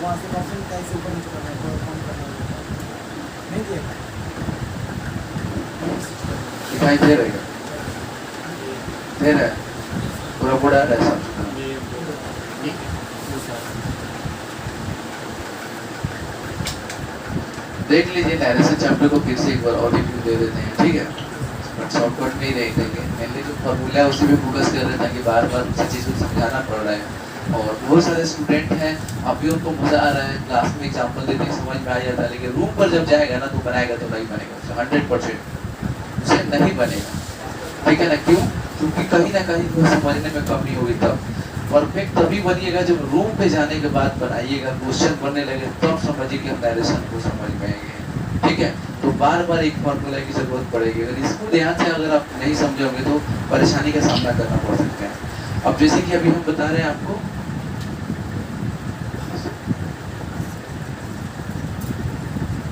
वहाँ से ऑप्शन कैसे ऊपर नीचे करना है, कौन करना है नहीं दिया दिखाई दे रहेगा, दे रहा है पूरा पूरा ऐसा। देख लीजिए नरेशन चैप्टर को फिर से एक बार और रिव्यू दे देते हैं, ठीक है। बट शॉर्टकट में ही नहीं देंगे, मेनली जो फॉर्मूला है उसी पे फोकस कर रहे हैं ताकि बार बार उसी चीज़ को समझाना पड़ रहा है। और बहुत सारे स्टूडेंट हैं अभी उनको मज़ा आ रहा है, क्लास में एग्जाम्पल देते ही समझ में आ जाता है, लेकिन रूम पर जब जाएगा ना तो बनाएगा तो नहीं बनेगा 100%, उसे नहीं बनेगा, ठीक है ना। क्यों? क्योंकि कहीं ना कहीं वो समझने में कमी होगी। तब परफेक्ट तभी बनिएगा जब रूम पे जाने के बाद बनाइएगा, क्वेश्चन बनने लगे तब समझिए कि हम डायरेक्शन को समझ में आएंगे, ठीक है। तो बार बार एक फॉर्मूला की जरूरत पड़ेगी, अगर इसको ध्यान से अगर आप नहीं समझोगे तो परेशानी का सामना करना पड़ सकता है। अब जैसे कि अभी हम बता रहे हैं आपको,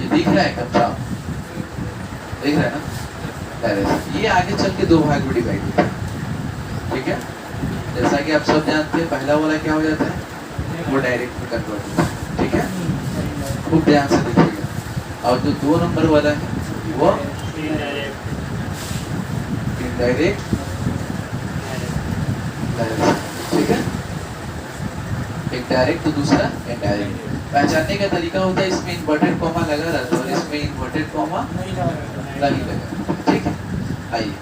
ये दिख रहा है कब साहब, दिख रहा है ना डायरेक्शन। ये आगे चल के दो भाग में डिवाइड होता है, ठीक है। जैसा कि आप सब जानते हैं पहला वाला क्या हो जाता है, वो डायरेक्ट में कन्वर्ट होता है, ठीक है। खूब ध्यान से देखिएगा। और जो 2 नंबर वाला है वो इनडायरेक्ट, ठीक है। एक डायरेक्ट तो दूसरा इनडायरेक्ट। पहचानने का तरीका होता है, इसमें इन्वर्टेड कॉमा लगा रहता है और इसमें इन्वर्टेड कॉमा नहीं लगा, ठीक है। आइए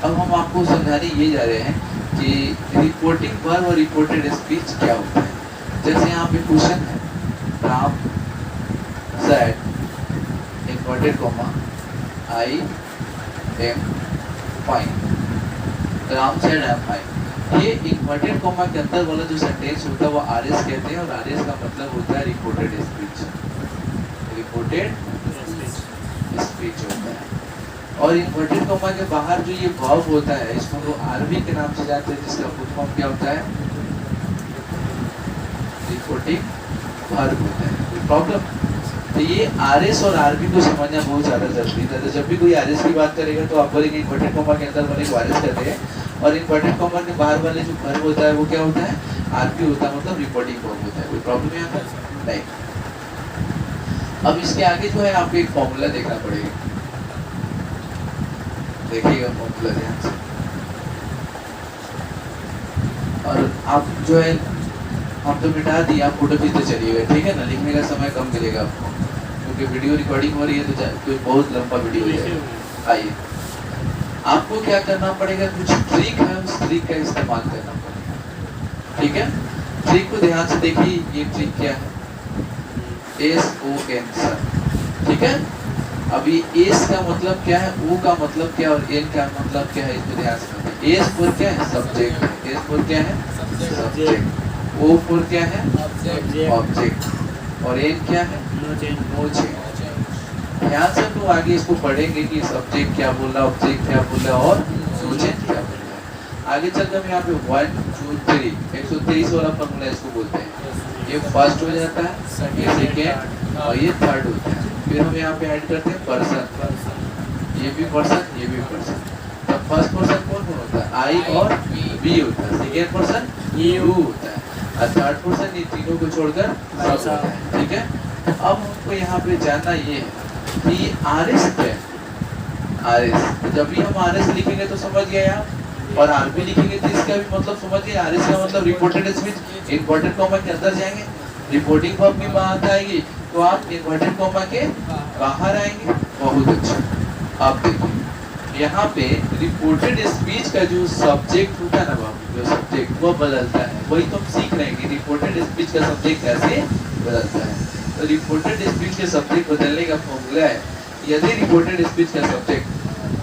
अब हम आपको समझाने ये जा रहे हैं कि रिपोर्टिंग वर्ब और रिपोर्टेड स्पीच क्या होता है। जैसे यहाँ पे क्वेश्चन है, Ram said inverted comma I am fine, Ram said I am fine. ये इन्वर्टेड कॉमा के अंदर वाला जो सेंटेंस होता है वो आरएस कहते हैं, और आरएस का मतलब होता है रिपोर्टेड स्पीच, रिपोर्टेड स्पीच होता है। और इन्वर्टेड कॉमा के बाहर जो ये वर्ब होता है इसको हम लोग आरवी के नाम से जानते हैं, जिसका फुल फॉर्म क्या होता है, रिपोर्टिंग वर्ब होता है। कोई प्रॉब्लम? तो ये आरएस और आरबी को समझना बहुत ज़्यादा जरूरी है। तो जब भी कोई आरएस की बात करेगा तो आप बोलेंगे इन्वर्टेड कॉमा के अंदर वाले को आरएस कहते हैं, और इन्वर्टेड कॉमा के बाहर वाले जो वर्ब होता है वो क्या होता है, आरबी होता है, मतलब रिपोर्टिंग वर्ब होता है। कोई प्रॉब्लम यहाँ पर नहीं। अब इसके आगे जो है आपको एक फॉर्मूला देखना पड़ेगा, देखिएगा फॉर्मूला ध्यान से। और आप जो है हम तो मिटा दिए, आप फोटो खींचते चलिएगा, ठीक है ना। लिखने का समय कम मिलेगा आपको क्योंकि वीडियो रिकॉर्डिंग हो रही है, तो बहुत लंबा वीडियो हो जाएगा। आइए आपको क्या करना पड़ेगा, कुछ ट्रिक है, उस ट्रिक का इस्तेमाल करना पड़ेगा, ठीक है। ट्रिक को ध्यान से देखिए, ये ट्रिक क्या है, SON सर, ठीक है। अभी एस का मतलब क्या है, ओ का मतलब क्या है और एन का मतलब क्या है, इसको ध्यान से समझिए। एस फॉर क्या है, सब्जेक्ट, एस फॉर क्या है, सब्जेक्ट, ओ फॉर क्या है, ऑब्जेक्ट, और एन क्या है, नो चेंज। ध्यान से हम लोग आगे इसको पढ़ेंगे कि सब्जेक्ट क्या बोल रहा है, ऑब्जेक्ट क्या बोल रहा है और नो चेंज क्या बोल रहा है। आगे चलकर हम यहाँ पे 1 2 3 123 वाला फॉर्मूला इसको बोलते हैं। ये फर्स्ट हो जाता है, ये सेकेंड और ये थर्ड होता है। फिर हम यहाँ पे ऐड करते हैं पर्सन, ये भी पर्सन, ये भी पर्सन। तब फर्स्ट पर्सन कौन कौन होता है, आई और बी होता है, सेकेंड पर्सन यू होता है, और थर्ड पर्सन ये तीनों को छोड़कर सब होता है, ठीक है। अब हमको यहाँ पे जानना ये है कि आरएस क्या है, आरएस। जब भी हम आरएस लिखेंगे तो समझ गए आप, और आरबी लिखेंगे तो इसका भी मतलब समझ गए। आरएस का मतलब रिपोर्टेड स्पीच, इन्वर्टेड कॉमा के अंदर जाएंगे, रिपोर्टिंग वर्ब की बात आएगी तो आप इन्वर्टेड कॉमा के बाहर आएंगे। बहुत अच्छा। आप देखिए यहाँ पे रिपोर्टेड स्पीच का जो सब्जेक्ट होता है ना बाबू, जो सब्जेक्ट वो बदलता है, वही तो हम सीख रहे हैं कि रिपोर्टेड स्पीच का सब्जेक्ट कैसे बदलता है। तो रिपोर्टेड स्पीच के सब्जेक्ट बदलने का फॉर्मूला है, यदि रिपोर्टेड स्पीच का subject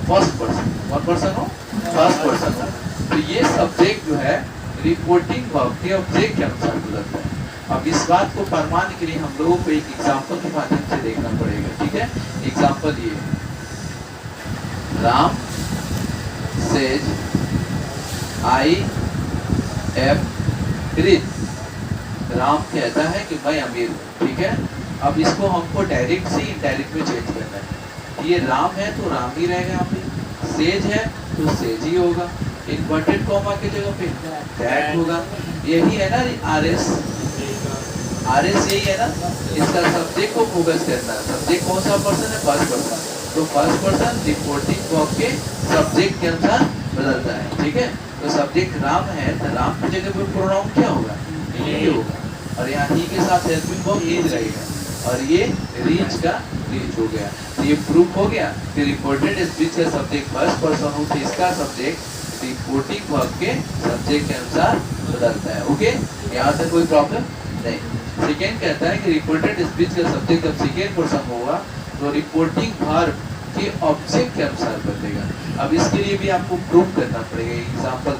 first person, one person हो, फर्स्ट पर्सन हो, तो ये सब्जेक्ट जो है रिपोर्टिंग वर्ब के ऑब्जेक्ट के अनुसार बदलता है। अब इस बात को प्रमाण के लिए हम लोगों को एक एग्जाम्पल के माध्यम से देखना पड़ेगा, ठीक है। एग्जाम्पल ये, Ram says I am rich. Ram कहता है कि मैं अमीर हूँ, ठीक है। अब इसको हमको डायरेक्ट से इनडायरेक्ट में चेंज करना है। ये राम है तो राम ही रहेगा यहाँ पे, सेज है तो सेज ही होगा, इन्वर्टेड कॉमा की जगह पे दैट होगा। यही है ना आरएस, RS यही है ना, इसका सब्जेक्ट को फोकस करना है। सब्जेक्ट कौन सा पर्सन है? First person. तो फर्स्ट पर्सन रिपोर्टिंग वर्ब के सब्जेक्ट के अनुसार बदलता है, ठीक है। तो सब्जेक्ट राम है तो राम की जगह पे प्रोनाउन क्या होगा? ही होगा, और यहाँ ही के साथ हेल्पिंग वर्ब इज रहेगा, और ये रीच का रीच हो गया। तो ये प्रूफ हो गया कि रिपोर्टेड स्पीच का सब्जेक्ट फर्स्ट पर्सन हो तो इसका सब्जेक्ट रिपोर्टिंग वर्ब के सब्जेक्ट के अनुसार बदलता है। ओके, यहाँ से कोई प्रॉब्लम नहीं। सेकेंड कहता है कि रिपोर्टेड स्पीच का सब्जेक्ट जब सेकेंड पर्सन होगा तो रिपोर्टिंग वर्ब के ऑब्जेक्ट के अनुसार बदलेगा। अब इसके लिए भी आपको प्रूफ करना पड़ेगा, एग्जांपल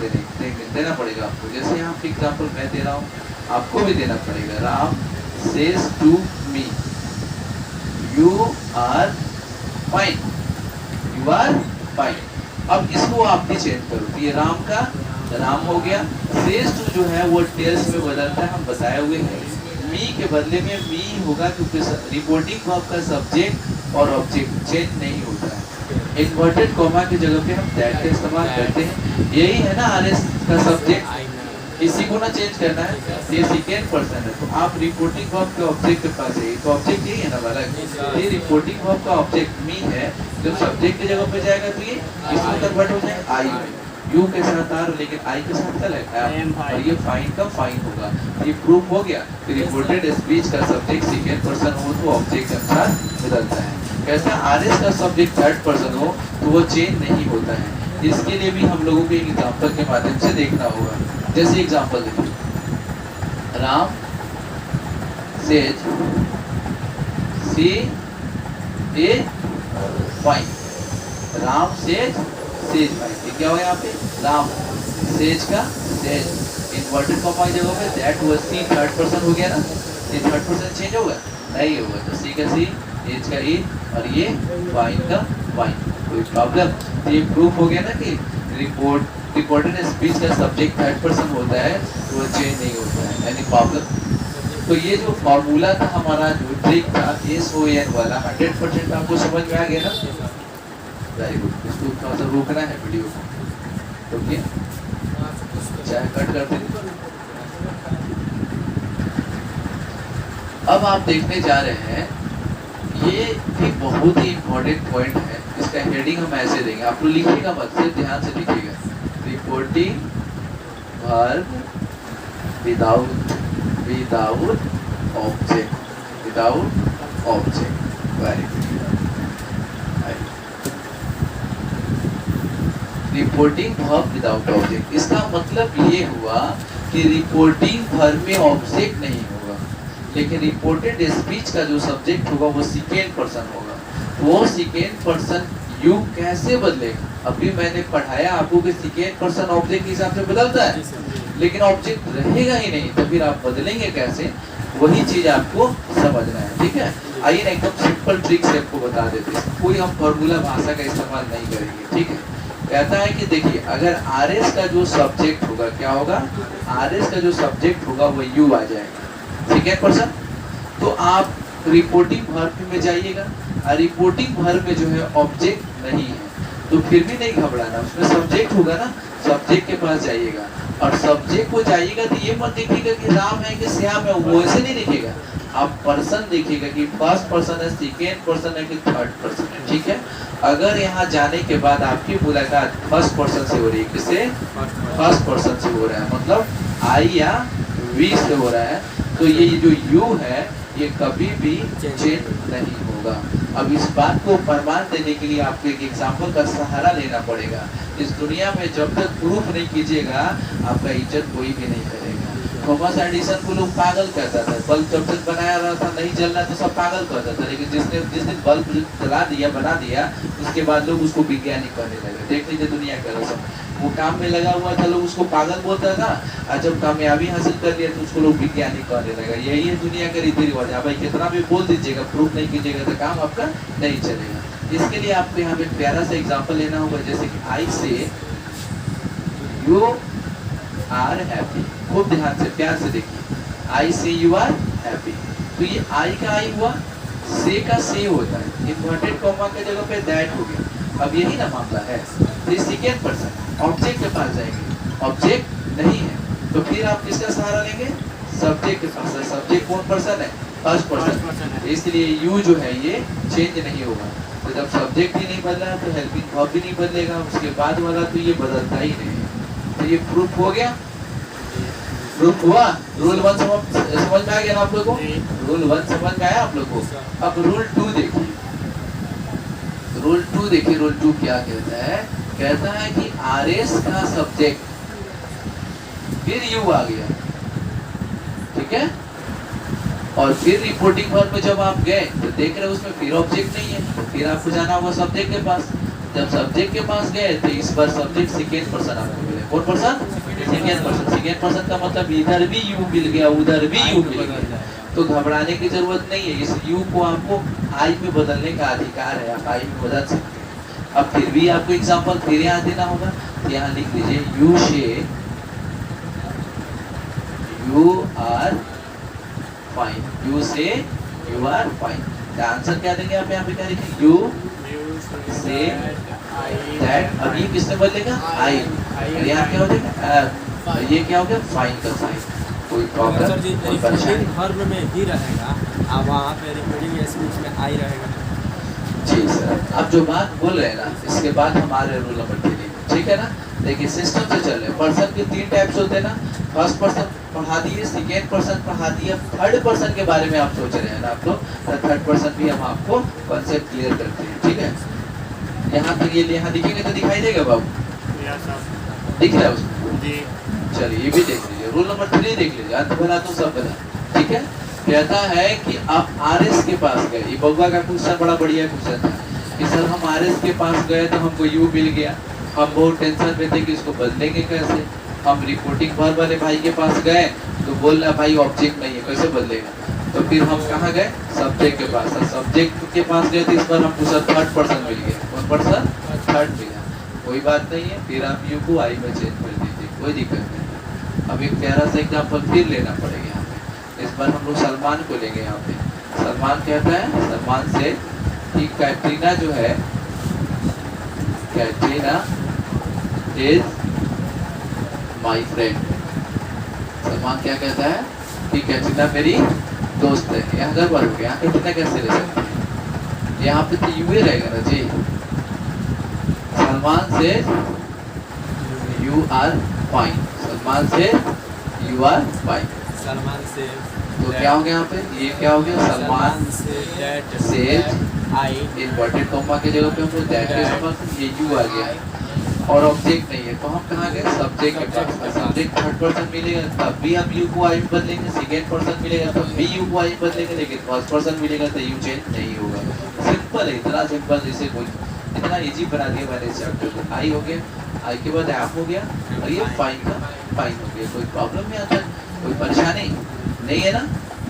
देना पड़ेगा आपको। जैसे यहाँ पे एग्जांपल मैं दे रहा हूँ, आपको भी देना पड़ेगा। Ram says to me you are fine, you are fine. अब इसको आप भी चेंज करो, तो ये राम का राम हो गया। सेज टू जो है वो टेल्स में बदलता है, हम बताए हुए हैं। मी के बदले में मी होगा, क्योंकि रिपोर्टिंग वर्ब का सब्जेक्ट और ऑब्जेक्ट चेंज नहीं होता है। इन्वर्टेड कॉमा की जगह पे हम दैट का इस्तेमाल करते हैं। यही है ना आरएस का सब्जेक्ट, इसी को ना चेंज करना है। ये सेकेंड पर्सन है, तो आप रिपोर्टिंग वर्ब के ऑब्जेक्ट के पास है, तो ऑब्जेक्ट यही है ना वाला। ये रिपोर्टिंग वर्ब का ऑब्जेक्ट मी है, जब सब्जेक्ट की जगह पे जाएगा तो ये किसमें कन्वर्ट हो जाएगा? आई में। यू के साथ आर, लेकिन आई के साथ क्या लगेगा? और ये फाइन का फाइन होगा। ये प्रूफ हो गया कि रिपोर्टेड स्पीच का सब्जेक्ट सेकेंड पर्सन हो तो ऑब्जेक्ट के अनुसार बदलता है। कैसा? आरएस का सब्जेक्ट थर्ड पर्सन हो तो वो चेंज नहीं होता है। इसके लिए भी हम लोगों को एक एग्जांपल के माध्यम से देखना होगा। जैसे एग्जांपल देखिए, Ram says she a fine, Ram says fine. क्या हुआ यहाँ पे? राम सेज का सेज इन्वर्टेड कॉमा की जगह पे that was she third person हो गया ना। ये थर्ड पर्सन चेंज होगा? नहीं होगा। तो सी का सी, एज का ए, और ये फाइन का फाइन। कोई प्रॉब्लम? तो ये प्रूफ हो गया ना कि रिपोर्टेड स्पीच का सब्जेक्ट थर्ड पर्सन होता है तो वो चेंज नहीं होता है। Any problem? तो ये जो फॉर्मूला था हमारा, जो ट्रिक था SON वाला, 100% आपको समझ में आ गया ना? Very good. इसको थोड़ा सा रोकना है वीडियो को, तो क्या चाहे कट कर दें। अब आप देखने जा रहे हैं, ये एक बहुत ही इम्पोर्टेंट पॉइंट है। इसका हेडिंग हम ऐसे देंगे, आप लोग लिखिएगा मत, सिर्फ ध्यान से लिखिएगा। Reporting verb without object, without object. Very good. Reporting verb without object, इसका मतलब ये हुआ कि रिपोर्टिंग वर्ब में ऑब्जेक्ट नहीं होगा, लेकिन रिपोर्टेड स्पीच का जो सब्जेक्ट होगा वो सेकेंड पर्सन होगा। वो सेकेंड पर्सन यू कैसे बदलेगा? अभी मैंने पढ़ाया आपको कि सेकेंड पर्सन ऑब्जेक्ट के हिसाब से बदलता है, लेकिन ऑब्जेक्ट रहेगा ही नहीं, तो फिर आप बदलेंगे कैसे? वही चीज आपको समझना है, ठीक है। आइए ना एकदम सिंपल ट्रिक से आपको बता देते हैं, कोई हम फॉर्मूला भाषा का इस्तेमाल नहीं करेंगे, ठीक है। कहता है कि देखिए, अगर आरएस का जो सब्जेक्ट होगा क्या होगा? आरएस का जो सब्जेक्ट होगा वो यू आ जाएगा, सेकेंड पर्सन। तो आप रिपोर्टिंग वर्ब में जाइएगा, और रिपोर्टिंग वर्ब में जो है ऑब्जेक्ट नहीं है, तो फिर भी नहीं घबराना, उसमें सब्जेक्ट होगा ना, सब्जेक्ट के पास जाइएगा। और सब्जेक्ट को जाइएगा तो ये मत देखिएगा कि राम है कि श्याम है, वो ऐसे नहीं देखिएगा। आप पर्सन देखिएगा कि फर्स्ट पर्सन है, सेकेंड पर्सन है कि थर्ड पर्सन है, ठीक है। अगर यहाँ जाने के बाद आपकी मुलाकात फर्स्ट पर्सन से हो रही है, किससे? फर्स्ट पर्सन से हो रहा है, मतलब आई या वी से हो रहा है, तो ये जो यू है ये कभी भी चेंज नहीं होगा। अब इस बात को प्रमाण देने के लिए आपको एक एग्जाम्पल का सहारा लेना पड़ेगा। इस दुनिया में जब तक प्रूफ नहीं कीजिएगा, आपका इज्जत कोई भी नहीं करेगा। थॉमस एडिसन को लोग पागल कहता था, बल्ब जब तक बनाया रहा था नहीं जल रहा तो सब पागल कहता था, लेकिन जिस दिन बल्ब जला दिया, बना दिया, उसके बाद लोग उसको वैज्ञानिक कहने लगे। देख लीजिए दुनिया का रसम, वो काम में लगा हुआ था, लोग उसको पागल बोलता था, और जब कामयाबी हासिल कर लिया तो उसको लोग वैज्ञानिक कहने लगा। यही है दुनिया का रीति रिवाज। भाई कितना भी बोल दीजिएगा, प्रूफ नहीं कीजिएगा तो काम आपका नहीं चलेगा। इसके लिए आपको यहाँ पे प्यारा सा एग्जाम्पल लेना होगा, जैसे कि आई से यू आर हैप्पी। खूब ध्यान से प्यार से देखिए, आई से यू आर हैप्पी। तो ये आई का आई हुआ, से का से होता है, इन्वर्टेड कॉमा के जगह पे दैट हो गया। अब यही ना मामला है, तो सेकेंड पर्सन ऑब्जेक्ट के पास जाएंगे, ऑब्जेक्ट नहीं है, तो फिर आप किसका सहारा लेंगे? सब्जेक्ट के पास है। सब्जेक्ट कौन पर्सन है? फर्स्ट पर्सन, इसलिए यू जो है ये चेंज नहीं होगा। तो जब सब्जेक्ट ही नहीं बदला तो हेल्पिंग वर्ब भी नहीं बदलेगा, उसके बाद वाला तो ये बदलता ही नहीं है। तो ये प्रूफ हो गया, प्रूफ हुआ। रूल 1 समझ में आ गया ना आप लोगों को? रूल 1 समझ में आया आप लोग को? अब रूल 2 देखिए, रूल 2 देखिए। रूल 2 क्या कहता है? कहता है कि आरएस का सब्जेक्ट फिर यू आ गया, ठीक है, और फिर रिपोर्टिंग वर्ब में जब आप गए तो देख रहे उसमें फिर ऑब्जेक्ट नहीं है, तो फिर आपको जाना होगा सब्जेक्ट के पास। जब सब्जेक्ट के पास गए तो इस बार सब्जेक्ट सेकेंड पर्सन आपको मिले। कौन person? Second person. Second person का मतलब इधर भी यू मिल गया, उधर भी यू मिल गया, तो घबराने की जरूरत नहीं है। इस यू को आपको आई में बदलने का अधिकार है, आप आई में बदल सकते हैं। अब फिर भी आपको एग्जांपल फिर यहाँ देना होगा, यहाँ लिख लीजिए यू से यू आर फाइन, यू से यू आर फाइन। आंसर क्या देंगे आप यहाँ पे? क्या लिखेंगे? You say that. अब ये किसने बदलेगा? आई। यहाँ क्या हो जाएगा? ये क्या हो गया? फाइन का साइन। कोई प्रॉब्लम, कोई परेशानी? वर्ब में ही रहेगा, अब वहाँ पे रिपोर्टिंग स्पीच में आई रहेगा। जी सर, अब जो बात बोल रहे हैं ना, इसके बाद हमारे रूल नंबर 3, ठीक है ना? देखिए सिस्टम से चल रहे। पर्सन के 3 टाइप्स होते हैं ना, फर्स्ट पर्सन पढ़ा दिए, सेकेंड पर्सन पढ़ा दिए, थर्ड पर्सन के बारे में आप सोच रहे हैं ना आप लोग, तो थर्ड पर्सन भी हम आपको कॉन्सेप्ट क्लियर करते हैं, ठीक है? यहाँ तक ये यहाँ दिखेंगे तो दिखाई देगा बाबू? दिख रहा है उसमें जी? चलिए ये भी देख लीजिए, रूल नंबर 3 देख लीजिए, अंत भला तो सब भला, ठीक है? कहता है कि आप आरएस के पास गए। ये बउआ का क्वेश्चन बड़ा बढ़िया क्वेश्चन था कि सर हम आरएस के पास गए तो हमको यू मिल गया, हम बहुत टेंशन में थे कि इसको बदलेंगे कैसे। हम रिपोर्टिंग वर्ब वाले भाई के पास गए तो बोल रहा भाई ऑब्जेक्ट नहीं है, कैसे बदलेगा? तो फिर हम कहाँ गए? सब्जेक्ट के पास। सब्जेक्ट के पास गए तो इस बार हमको सर थर्ड पर्सन मिल गया। कौन पर्सन? थर्ड मिला। कोई बात नहीं है, फिर आप यू को आई में चेंज कर दीजिए, कोई दिक्कत नहीं। अब एक प्यारा सा एग्जाम्पल फिर लेना पड़ेगा यहाँ पे। इस बार हम लोग सलमान को लेंगे यहाँ पे। सलमान कहता है, सलमान से कि कैटरीना जो है, Katrina is my friend. Salman क्या कहता है कि कैटरीना मेरी दोस्त है। यहाँ अगर बार हो गया, यहाँ कैटरीना कैसे ले सकते हैं? यहाँ पे तो यू ही रहेगा ना जी। सलमान से यू आर फाइन, सलमान से यू आर फाइन। सलमान से तो क्या हो गया यहाँ पे? ये क्या हो गया? सलमान से आई, इन्वर्टेड कॉमा की जगह पे हमको दैट के साथ ये यू आ गया और ऑब्जेक्ट नहीं है, तो हम कहाँ गए? सब्जेक्ट के पास। सब्जेक्ट थर्ड पर्सन मिलेगा तब भी हम यू को आई में बदलेंगे, सेकेंड पर्सन मिलेगा तब भी यू को आई में बदलेंगे, लेकिन फर्स्ट पर्सन मिलेगा तो यू चेंज नहीं होगा। सिंपल है, इतना सिंपल, जैसे कोई इतना इजी बना दिया मैंने इस चैप्टर को। आई हो गया, आई के बाद ऐप हो गया और ये फाइन का फाइन हो गया। कोई प्रॉब्लम नहीं आता, कोई परेशानी नहीं है ना?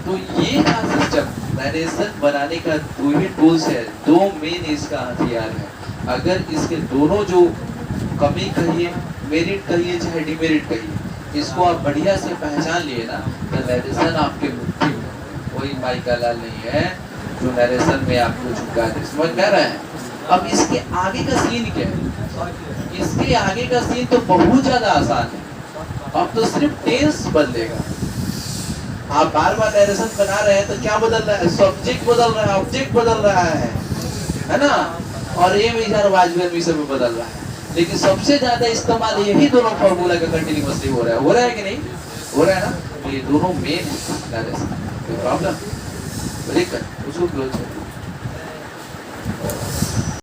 तो ये था सिस्टम नरेशन बनाने का। 2 ही टूल्स है, 2 मेन इसका हथियार है। अगर इसके दोनों जो कमी कहिए, मेरिट कहिए चाहे डिमेरिट कहिए, इसको आप बढ़िया से पहचान लिए ना तो नरेशन आपके मुट्ठी में। कोई माई का लाल नहीं है जो नरेशन में आपको झुका दे। समझ में आ रहा है? अब इसके आगे का सीन क्या है? इसके आगे का सीन तो बहुत ज्यादा आसान है। अब तो सिर्फ टेंस बदलेगा। आप बार बार नरेशन बना रहे हैं तो क्या बदल रहा है? सब्जेक्ट बदल रहा है, ऑब्जेक्ट बदल रहा है ना? और ये विचार वाजपेयी सब में बदल रहा है। लेकिन सबसे ज्यादा इस्तेमाल यही दोनों फॉर्मूला का कंटिन्यूअसली हो रहा है कि नहीं हो रहा है ना? ये दोनों मेन है नरेशन। कोई प्रॉब्लम? उसको क्लोज कर